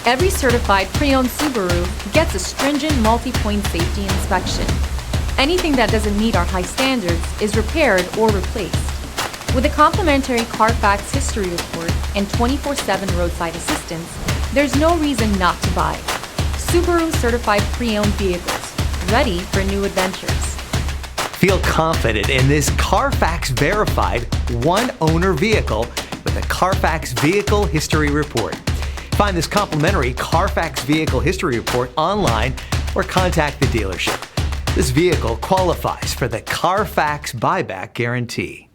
Every certified pre-owned Subaru gets a stringent multi-point safety inspection. Anything that doesn't meet our high standards is repaired or replaced. With a complimentary Carfax history report and 24/7 roadside assistance, there's no reason not to buy. Subaru certified pre-owned vehicles, ready for new adventures. Feel confident in this Carfax verified one-owner vehicle with a Carfax Vehicle History Report. Find this complimentary Carfax Vehicle History Report online or contact the dealership. This vehicle qualifies for the Carfax Buyback Guarantee.